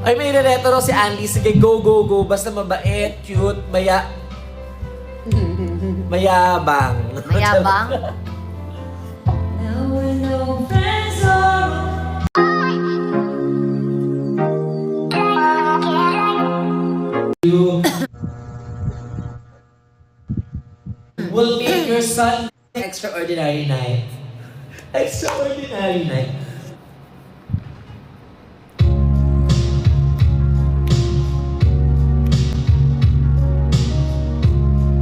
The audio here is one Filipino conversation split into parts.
Ay, may retro si Andy. Sige, go, go, go. Basta mabait, cute, mayabang. Mayabang? You will make your son extraordinary night. Extraordinary night.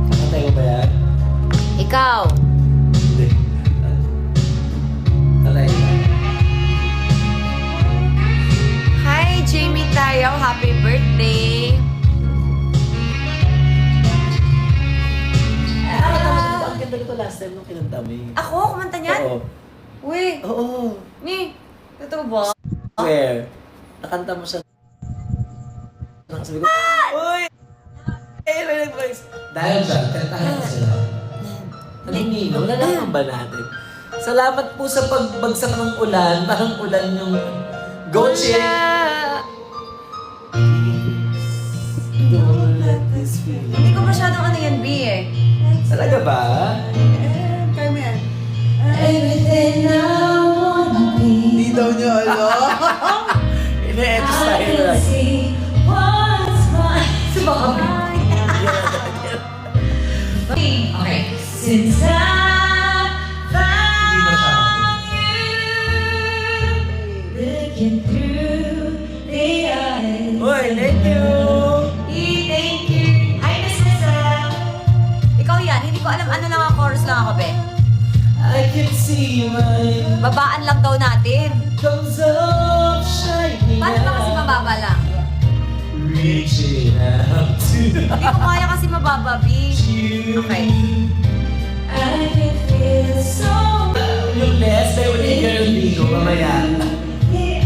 Nakatay mo ba yan? Ikaw. Hindi. Alay. Hi, Jamie Tayo. Happy birthday. Ang ganda nito last time nung kinanta mo eh. Ako? Kumanta niyan? Oo. Uy. Oo. Ni, totoo ba? Swear. Nakanta mo siya. Nakasabi ko, uy! Eh, may nag-voice. Dahil dyan, kantahan ko sila. Nanginginom, nalaman ba natin? Salamat po sa pagbagsak ng ulan. Parang ulan yung go chill. Don't let this feeling. Hindi ko masyadong ano yan, B eh. Talaga ba? Kaya mo yan. Everything I wanna be. Hindi daw niya alam. Ine-edit tayo lang. Si Bobby. Okay. Since I Hindi na siya. looking through the eyes. Uy, thank you! Thank you. Hi, Miss Lizelle. Ikaw yan. Hindi ko alam. Ano lang ang chorus lang ako, be. I can see my Babaan lang daw natin. comes up shining Paano ba kasi mababa lang? reaching out to Hindi ko kaya kasi mababa, B. you. Okay. I can feel so Yung best, may ulit ka yung bigo, mamaya.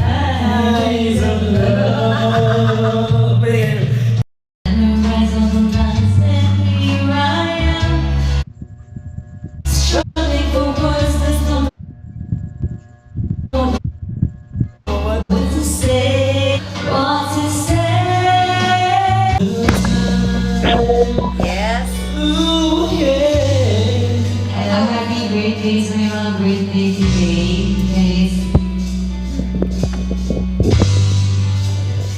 Eyes of love. Pwede ka Yes. Ooh, yeah. Hello, happy birthday to my birthday today, guys.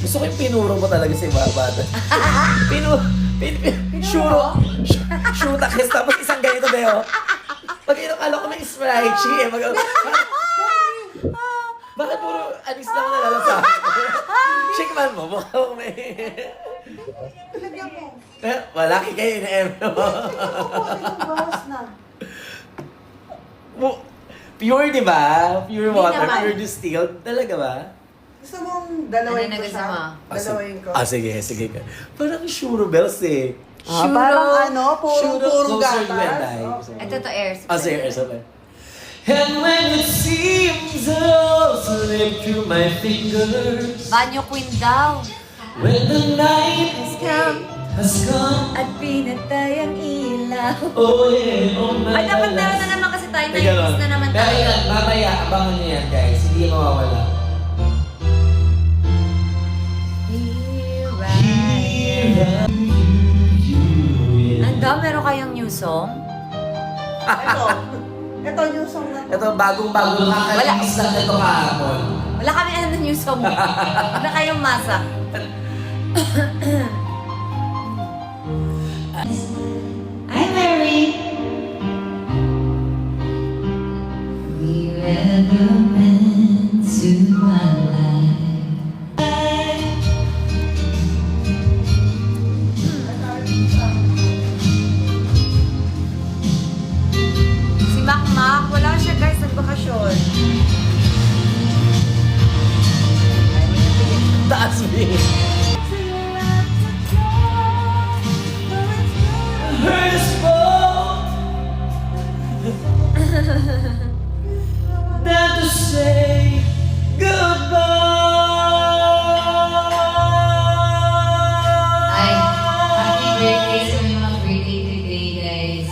Gusto ko yung pinuro mo talaga sa mga bata. Shuro. Shutakes, tapos isang ganito, Beo. Pag inakala ko may Sprite, eh. Bakit puro anis lang nalalasa? Shake man mo, mukha mo may... Lagyan mo. Malaki kayo na mo. Bawas na. Pure, di ba? Pure Hindi water, naman. pure distilled. Talaga ba? Gusto mong dalawin Ano ko na siya? gusto mo? Dalawin ko. Sige, sige. Parang Shuro Bells eh. Parang ano, puro Closer gatas. you and I. Ito to air. Sige, sige. And when it seems all slip through my fingers, Banyo Queen daw. when the night Come has come, at pinatay ang ilaw. oh yeah, oh my Ay, dapat meron na naman kasi tayo. 90s na naman tayo. Kaya mamaya, abangan niyo yan guys. Hindi yan mawawala. Here I Ando, meron kayong new song? Ito yung song na to. Ito, bagong-bago nakakalinis lang ito kahapon. Wala kami alam na new song. Wala kayong masa. I'm married. We were the meant to Si Makmak, wala siya guys, nagbakasyon. Taas me. Hurt us both. Than to say goodbye. Ay, happy birthday sa mga birthday today, guys.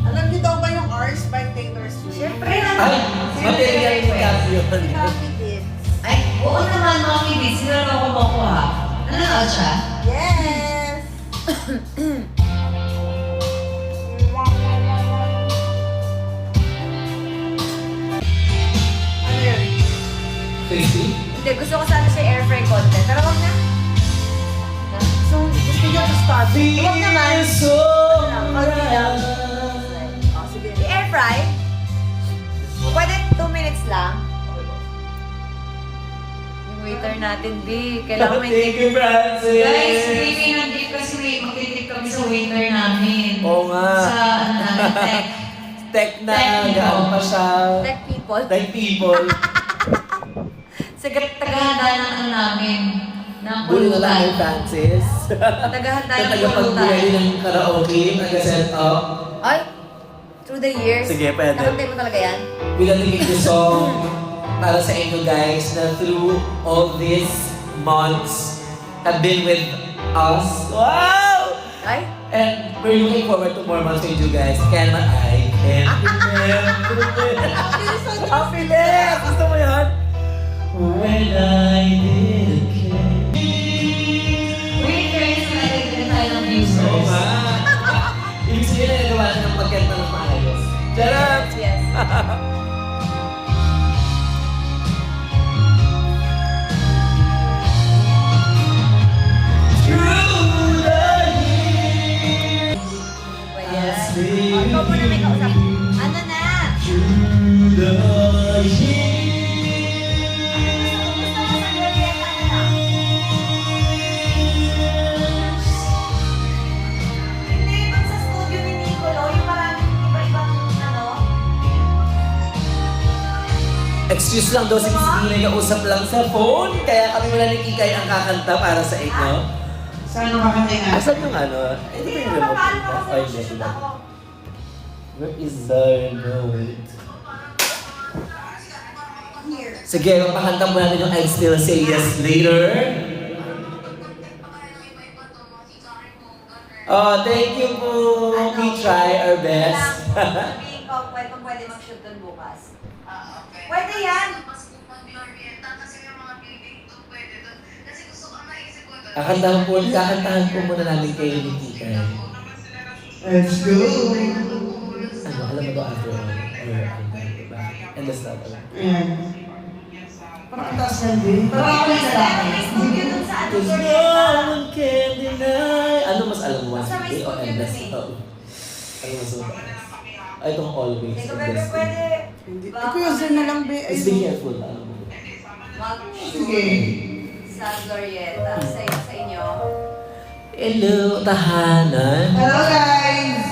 Alam niyo daw ba yung Ours by Taylor Swift? Siyempre Ay, naman. material ni Cap yun. Happy kids. Ay, oo naman, Nag-out siya? Yes! Ano yun? Crispy? Hindi, gusto ko sana siya air fry content. Pero wag na. So, gusto niya to start. Huwag naman. So Konti lang. Oh, sige. I-air fry? Pwede 2 minutes lang. Yung waiter natin, B. Kailangan may Thank you, Francis! Guys, baby, nandito kasi magtitip kami sa waiter namin. Oo nga. Sa, ano namin, tech. Tech na, Tech people. gaan pa siya. tech people. Tech people. Tagahanda Tagahanda ng ano namin. Ng Buli na lang kay pulutan. Francis. Tagahanda Sa ng tagapagbigay pulutan. ng karaoke, taga-set up. Ay! Through the years. Sige, pwede. Nakantay mo talaga yan? We got to make the song para sa inyo guys na through all these months have been with us. Wow! Ay? And we're looking forward to more months with you guys. Kaya naman I can't remember. Happiness! Gusto mo yan? When I didn't care. Waiter, nagdagdagan tayo ng views. Oo nga. Ibig sabihin na nagawa na ng pagkanta ng maayos. Charot! Yes. Through the years, Pwede. Ikaw po na may kausap. Ano na? through the years. Gusto mo sa Glorieta na lang? Hindi, pag sa studio ni Nicolo, yung maraming iba-ibang ano. Excuse lang daw si Christine, nag-usap lang sa phone. Kaya kami wala ni Kikay ang kakanta para sa inyo. Saan makakantay nga? Asan yung ano? Ito ba yung remote Paano dito? ako sa Ay, hindi. shoot ako? Where is the remote? Sige, mapakanta mo natin yung I'll Still Say Yes Later. Oh, thank you po. We try our best. Sabihin ko, pwede mag-shoot doon bukas. Pwede yan! Kakantahan po muna namin kayo ni Kikay. Let's go! Ano, alam mo ba after all? Or and the start alam. Ayan. Parang ang taas yan, din. Parang ako yung sa akin. May studio doon sa ano, Cause no Glorieta. one can deny. Ano mas alam mo? Basta may Day o studio endless? dun eh. Oo. Ano mas mataas? Ay, itong always. Ito, and bebe, best. pwede. Hindi. I-closer na lang, be. Just be careful. Alam mo. Sige. Sa Glorieta. Sa inyo. Hello, tahanan. Hello, guys!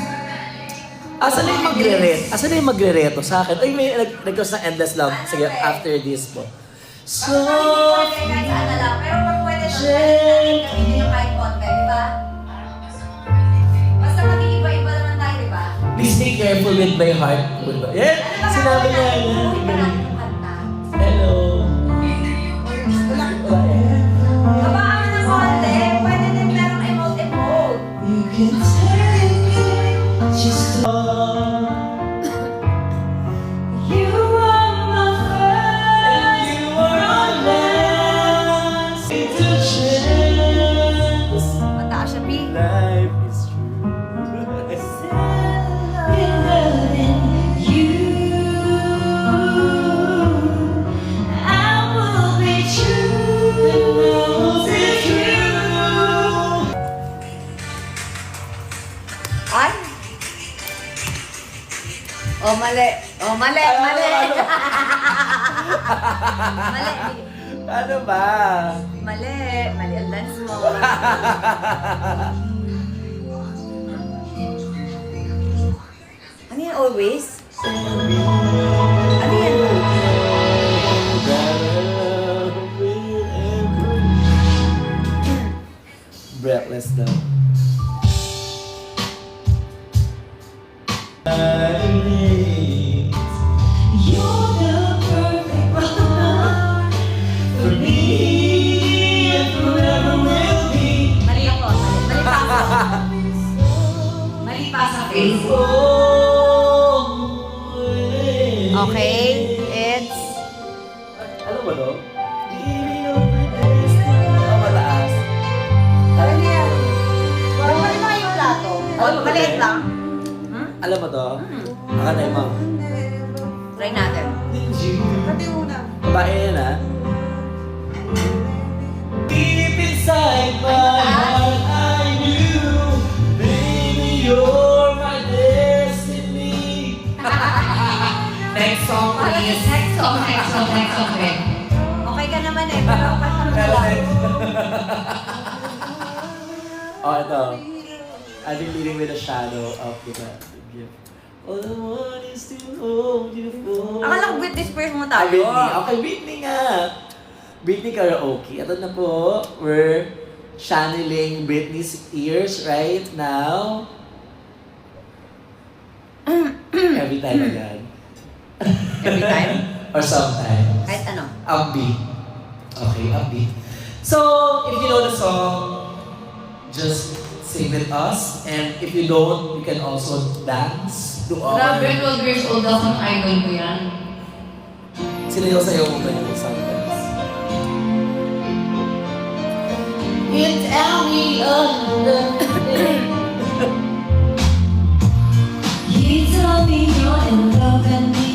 Asan na yung magre-reto? Asan na yung magre-reto sa akin? Ay, may nag-close ng endless love. Sige, after this po. So, Pwede kahit saan na lang. Pero pag pwede doon, pwede gamitin yung kahit konti, di ba? Basta mag-iiba-iba naman tayo, di ba? please be careful with my heart. Yeah, Ano ba sinabi niya. Uwi pa natin yung kanta. Hello. Wala eh. Kabaan mo ng konti. Pwede din merong emote-emote. You can take it just You are my first and you are my last. It's a chance. Mataas siya, B. Life is true. Ay! Oh, mali. Oh, mali. Mali. Mali. Ano ba? Mali. Mali ang dance mo. Ano yan, always? Ano yan? Breathless daw. You're the perfect one for me and forever will be. Mali ako. Mali pa ako. Mali pa sa face. Okay, it's... Ano ba to? Oh, mataas. Kakantay mo. Try natin. Pati una. Babae yan ha. Deep inside my heart I knew, baby you're my destiny. Next song please. Next song, babe. Okay ka naman eh, pero Oh, ito. I've been living with a shadow of the gift. All I want is to hold you for. Akala ko Britney Spears mo Ah, tayo. Britney. Okay, Britney nga. Britney karaoke. Ito na po. We're channeling Britney's ears right now. Every time again. Every time? Or sometimes. Kahit ano. Upbeat. Okay, upbeat. So, if you know the song, just sing with us. And if you don't, you can also dance to our... Grabe, 12 years old akong idol ko yan. Sinayaw-sayaw mo ba yung sometimes? You tell me You told me you're in love with me.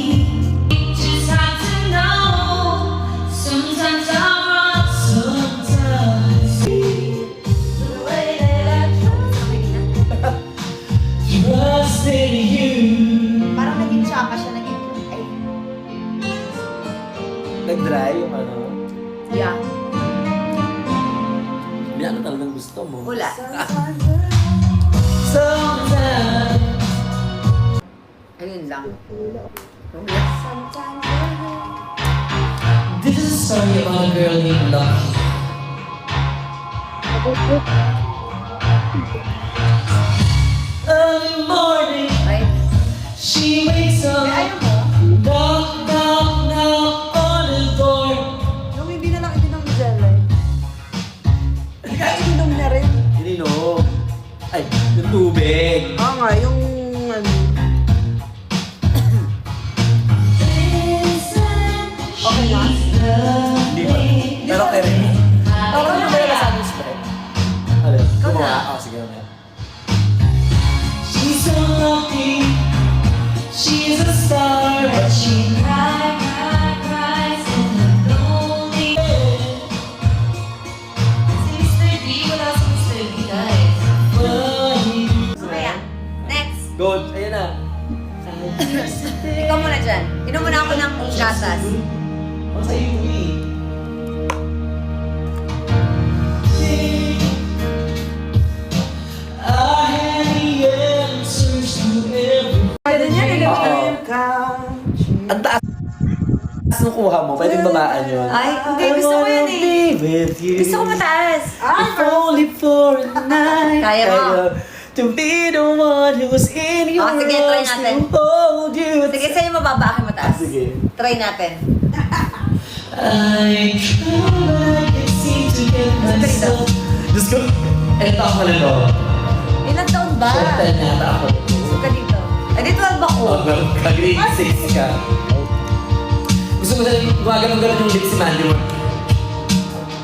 Just have to know, sometimes I run, sometimes The way that I trust in you. Parang naging tsaka siya, naging... Ay, Nag-dry yung ano. yeah. Hindi ano talagang gusto mo. Wala. Sometimes Ayun lang. this is a story about a girl named Lucky. Early morning, Right? she wakes up. Ayaw mo? Knock, knock, knock on the door. Yung hindi na lang itinom ni Jelay. Itinom niya rin. Ininom. Ay, yung tubig. Oo nga, yung ano. Okay na? Hindi ba? Pero okay rin. Parang yung may lasang spread. Ano? Ikaw Gumawa? na. Oh, sige na. She's so lucky. She's a star, but she cries in the lonely. Si Mr. D, wala si Mr. D, guys. Mamaya. Next. Go, ayun na. Ikaw muna dyan. Inom muna ako ng gatas. Ang sa'yo mo eh. I had the answers to every... Pwede niya, Oo. couch. Ang taas nung kuha mo, pwedeng babaan yun. Ay, hindi. Gusto ko yun eh. Be with you. Gusto ko mataas. If only for a night. Kaya mo. To be the one who's in your Oh, sige, try arms natin. to hold you. Sige, sa'yo mababa, akin mataas. Sige. Try natin. I try, but I can't seem to get myself. Diyos ko, eto ako na to. Ilang taon ba? Siyempre nata ako. Gusto ka dito. Ay, di 12 ako. Oh, meron ka, grade 6 ka. Gusto mo na gumagano'n yung lips si Mandy mo.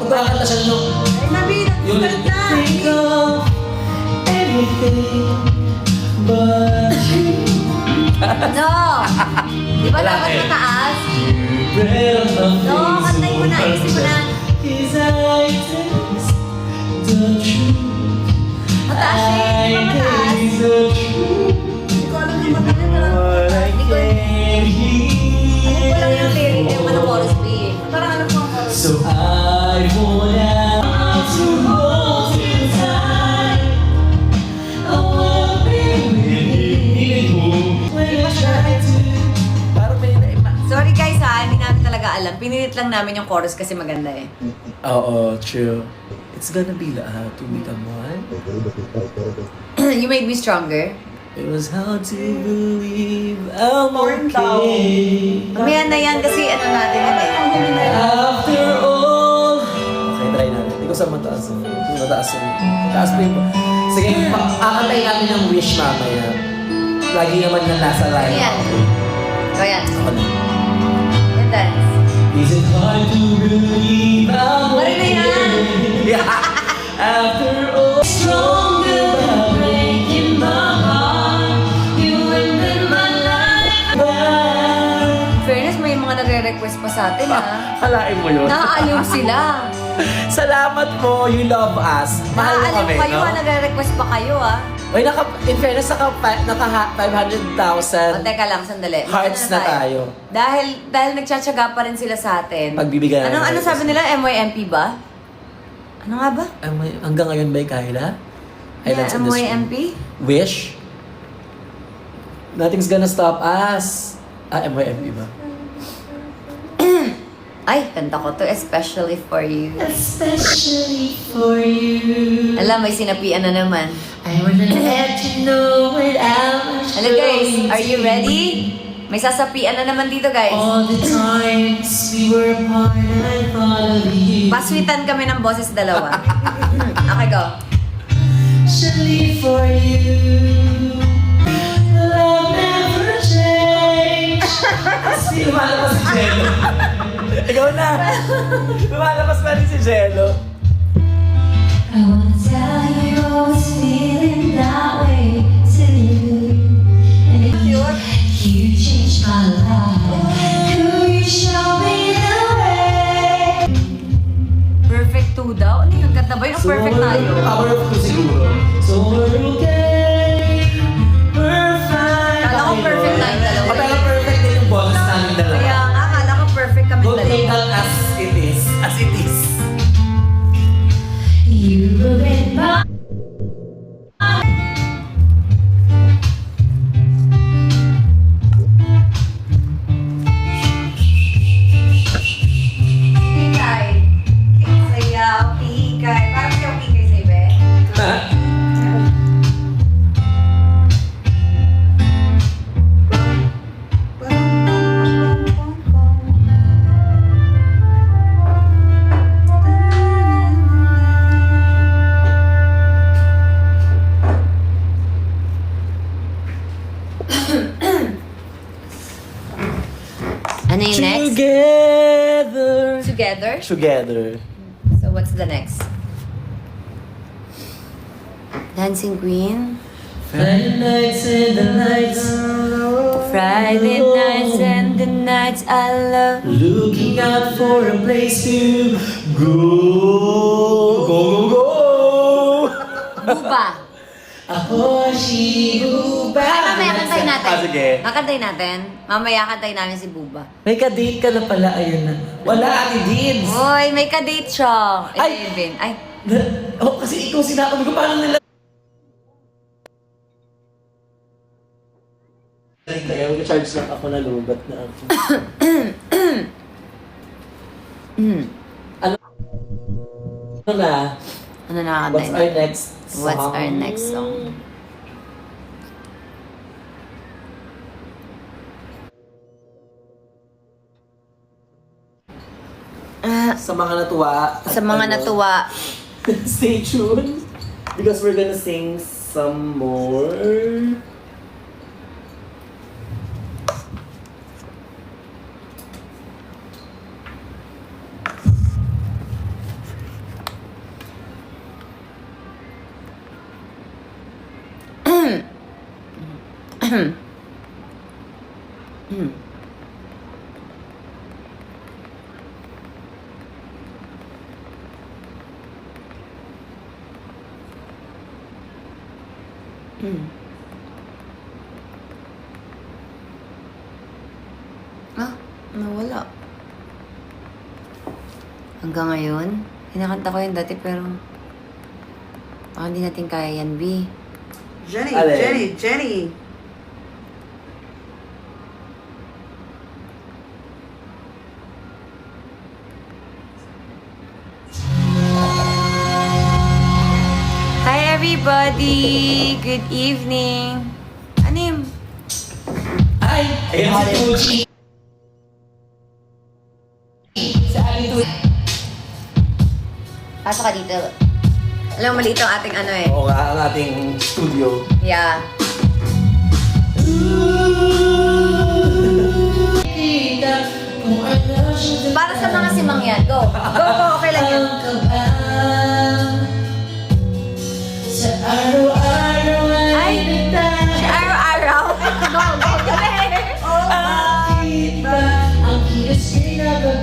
Magkakanta siya nung... Ay, Nabi, You'll nagsalita. think of anything but you. No! Di ba Wala dapat eh. mataas? Breath of No, kantay mo na. Ayusin mo na. Is I taste the truth. Mataas eh. Di ba mataas? taste the truth. Hindi ko alam yung maganda na. What I Hindi ko- can Alam ko lang yung lyric hear. yung ano chorus B eh. Parang alam ko ang chorus. So I want out to hold you tight. I wanna be with you when I try to. Parang may naiba. Sorry guys ha, hindi namin talaga alam. Pinilit lang namin yung chorus kasi maganda eh. Oo, true. It's gonna be to become one. You made me stronger. It was hard to believe I'm Torn down. okay. Mamaya na yan kasi ano natin yun eh. After all. Okay, try natin. Hindi ko sa mataas. Mataas yun. Mataas pa yun. Sige, akantay namin ng wish mamaya. Lagi naman na nasa line. Ayan. So yan. Ako na. Yan dance. Is it hard to believe I'm Balik na yan. Yeah. After all, stronger by breaking my heart. You ended my life sa atin, ha? Kalain mo yun. Naaaliw sila. Salamat po, you love us. Mahal mo Naaaliw kami, kayo, no? ha? Nagre-request pa kayo, ha? Uy, in fairness, naka O, 500,000 teka lang, sandali. hearts na tayo. Dahil nagtsatsaga pa rin sila sa atin. Pagbibigyan Ano natin. sabi nila? MYMP ba? Ano nga ba? Hanggang ngayon ba, Kyla? Highlights Yeah, of this MYMP? Wish? Nothing's gonna stop us. MYMP ba? Ay, kanta ko to, especially for you. Especially for you. Alam, may sinapian na naman. I wanna let you know what I was Hello guys, are you ready? May sasapian na naman dito guys. All the times we were apart, I thought of you. Paswitan kami ng boses dalawa. Okay, go. Especially for you. Love never changed. Kasi lumalabas si Jello. Ikaw na. Lumalabas pa rin si Jello. I wanna tell you I was feeling that way too. And you changed my life. Could you show me the way? Perfect 2 daw? Ano yung kanta ba yun? Perfect tayo. Power of 2 siguro. So we're okay. Perfect. Kala ko perfect tayong dalawa. Pero perfect din yung bonus namin dalawa. Kaya nga, akala ko perfect kami Don't take dalawa. that as it is. As it is. You were in my Pikay. Sayaw, pikay. Parang siya pikay sa iba eh. Ha? Ano yung next? Together. Together? Together. So what's the next? Dancing Queen. Friday nights and the nights. Friday nights and the nights I love. Looking out for a place to go. Go, go, go. Buba. Ako si Buba. Ay, mamaya kantayin natin. Sige. Kakantayin natin. Mamaya kantayin namin si Buba. May ka-date ka na pala, ayun na. Wala, Ate Dids. Hoy, may ka-date siya. Ay! 11. Ay, Kasi ikaw sinabi ko, paano nila? Kaya mag-charge lang ako na lubat na ako. Ano na? ano na What's our next song? What's our next song? Sa mga natuwa. Sa mga natuwa. Stay tuned. Because we're gonna sing some more. Ah, nawala. Hanggang ngayon, kinakanta ko yun dati pero baka hindi natin kaya yan, B. Jenny, Alin? Jenny, Jenny. Hi everybody! Good evening! Ano yung... Ay! Ayun si Tucci! Sa Tucci! Pasok ka dito. Alam mo, maliit ang ating ano eh. Oo nga, ang ating studio. Yeah. Para sa mga simang yan. Go! Go, go! Okay lang yan. Sa araw-araw Ay! Araw-araw! Go, go! Gabi! Bakit ba ang kilos pinababa?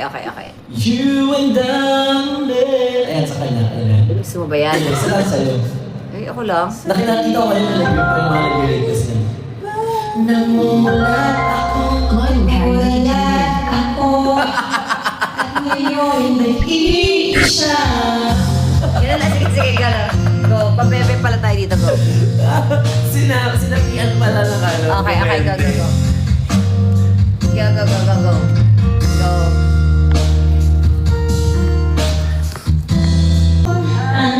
okay. You and I. Ayan, sa kanya. Ayan. Gusto mo ba yan? Isa lang sa'yo. Ay, ako lang. Nakita ko kayo na yung mga nag-request niya. Namumulat ako, Magulat ako at ngayon nag-iisa. Ganun na, sige, gano'n. Go, pabebe pala tayo dito, go. Sinabihan pala ng ano. Okay, go. Go. Go.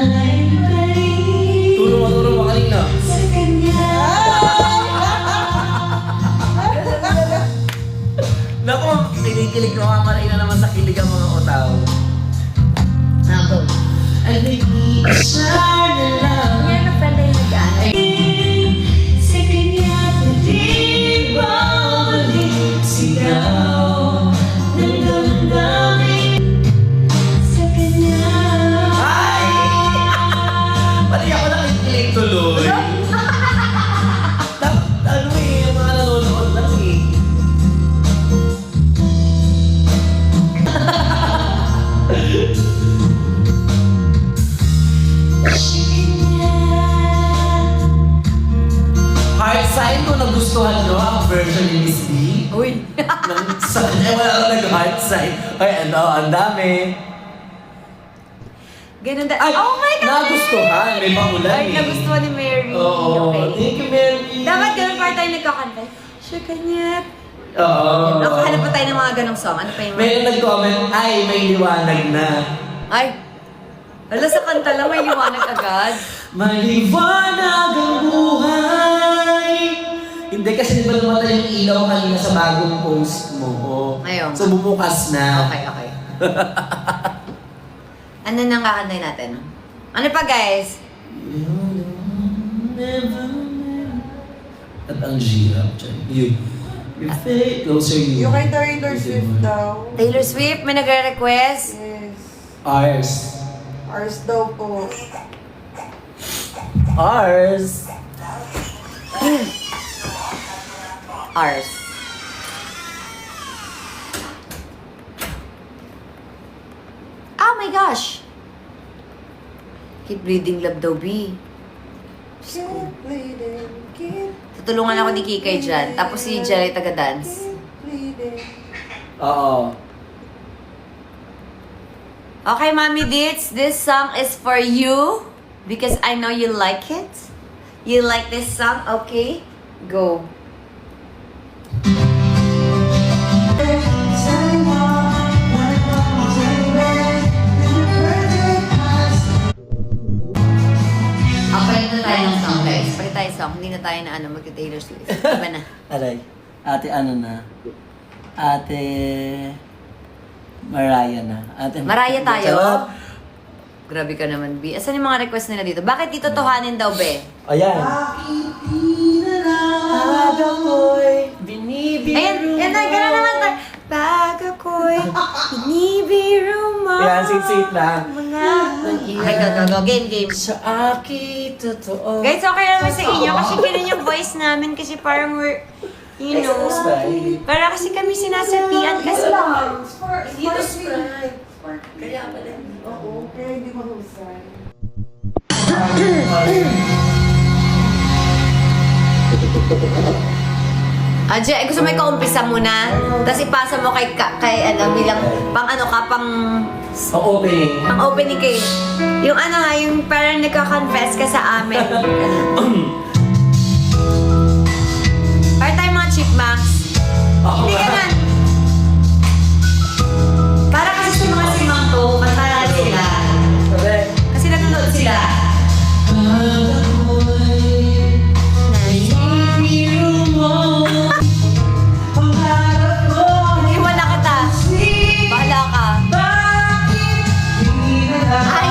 Alay-alay Turo mo kanina. sa kanya. Naku, kinikilig ko nga kanina naman sa kilig ang mga otaw. Go. Ay, nag-iisa na lang. Yan ang pala yung nag-ano. Sa kanya pwede babalik sigaw ng damdamin sa kanya. Ay! Pati ako nakikilig tuloy. Dapat, ano eh, yung mga nanonood lang eh. Heart sign kung nagustuhan nyo ang version ni Miss B. Uy. Sa kanya wala akong nag-heart sign. Ay, ang dami. Ganun da. Ay, Oh my God! nagustuhan. May pangulan Ay, eh. nagustuhan ni Mary. Oo. Okay. Thank you, Mary. Dapat ganun pa tayo nagkakanta. Siya kanya. Oo. Nakahanap pa tayo ng mga ganong song. Ano pa yung May nag-comment, ay, may liwanag na. Ay! Hala, sa kanta lang may liwanag agad. Maliwanag ang buhay. Hindi kasi di ba namatay yung ilaw kanina sa bagong post mo? Ayun. So bumukas na. Okay. Ano nang kakantay natin? Ano pa, guys? At ang giraffe dyan. You. Your fate, closer you. Yung kay Taylor Swift daw. Taylor Swift, may nagre-request. Yes. Ours. Ours daw po. Ours. Ours. Oh my gosh! Keep breathing love daw, B. Keep bleeding, keep Tutulungan ako ni Kikay dyan. Tapos si Jelly taga-dance. bleeding. Oo. Okay, Mami Dits, this song is for you. Because I know you like it. You like this song? Okay, go. Palit na tayo ng song, guys. Palit tayo song. Hindi na tayo na magti-Taylor Swift. Iba na. Aray. Ate ano na? Ate... Mariah na. Ate... Mariah tayo? Charot. Grabe ka naman, B. Asan yung mga request nila dito? Bakit dito tohanin daw, Be? Ayan. Pag ako'y binibiro Ayan na, gano'n naman tayo. Pag ako'y binibiro mo. Ayan, sit na. Mga... Okay, go. Game. Sa akin, totoo. Guys, okay naman sa inyo kasi ganun yung voice namin kasi parang we're, you know, para kasi kami sinasapian kasi. Dito Sprite. Kaya pala. Oo, kaya hindi mahusay. Ajay, gusto mo ika-umpisa muna? Tapos ipasa mo kay bilang pang opening kay. Yung yung parang nagka-confess ka sa amin. Para tayo mga chipmunks. Hindi ka man. Para kasi sa mga simang to, mantala sila. Kasi nanonood sila. Iwala kita. Bahala ka. Ay!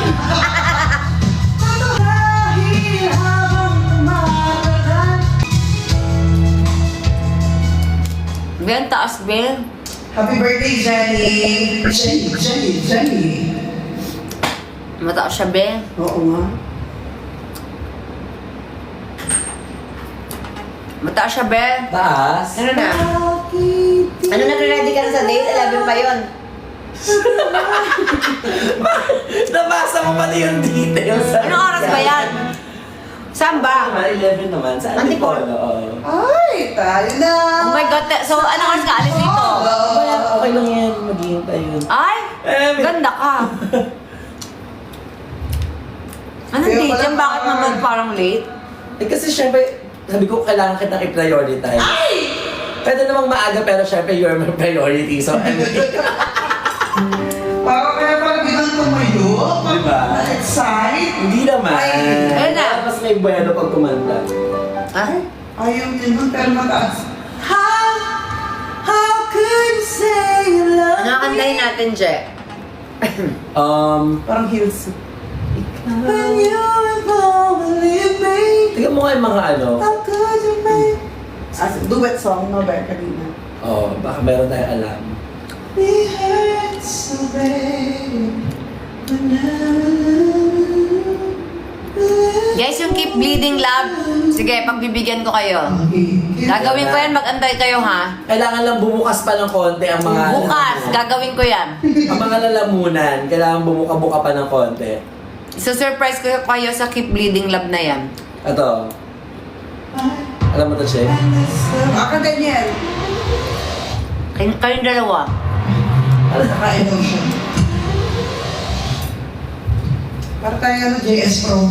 Ben, taas, Ben. Happy birthday, Jenny! Jenny! Mataas siya, Ben. Oo nga. Mataas siya, Ben. Taas. Ano na? Ano na, ready ka na sa date? 11 pa yun. Nabasa mo pati yung details. Anong oras ba yan? Saan ba? 11 naman. Sa Antipolo. Antipolo, oo. Ay, tayo na. Oh my God. So, anong oras ka alis dito? Okay lang yan. Maghihintay yun. Ay, ganda ka. Anong Kaya date pala yan? Bakit naman parang late? Eh kasi syempre, sabi ko kailangan kitang i-prioritize. Ay! Pwede namang maaga pero syempre you're my priority. So, Parang kaya parang biglang tumayo. Diba? Na-excite. hindi naman. Ayun na. Mas may bueno pag kumanta. Ah? Ayaw niya nun, pero mataas. How could you say you love Ano kantahin natin, Je? Parang heels. When you ever leave me. Tingnan mo nga yung mga ano. How could you make As duet song, no ba, kanina? Oh, baka meron tayong alam. We hurt so bad. Guys, yung Keep Bleeding Love, sige, pagbibigyan ko kayo. Gagawin ko yan, mag-antay kayo ha. Kailangan lang bumukas pa ng konti ang mga... Bukas, gagawin ko yan. Ang mga lalamunan, kailangan bumuka-buka pa ng konti. So-surprise ko kayo sa Keep Bleeding Love na yan. Ito. Alam mo to, Che? Baka ganyan. Kayong dalawa. Naka-emotion. Para tayo JS Pro.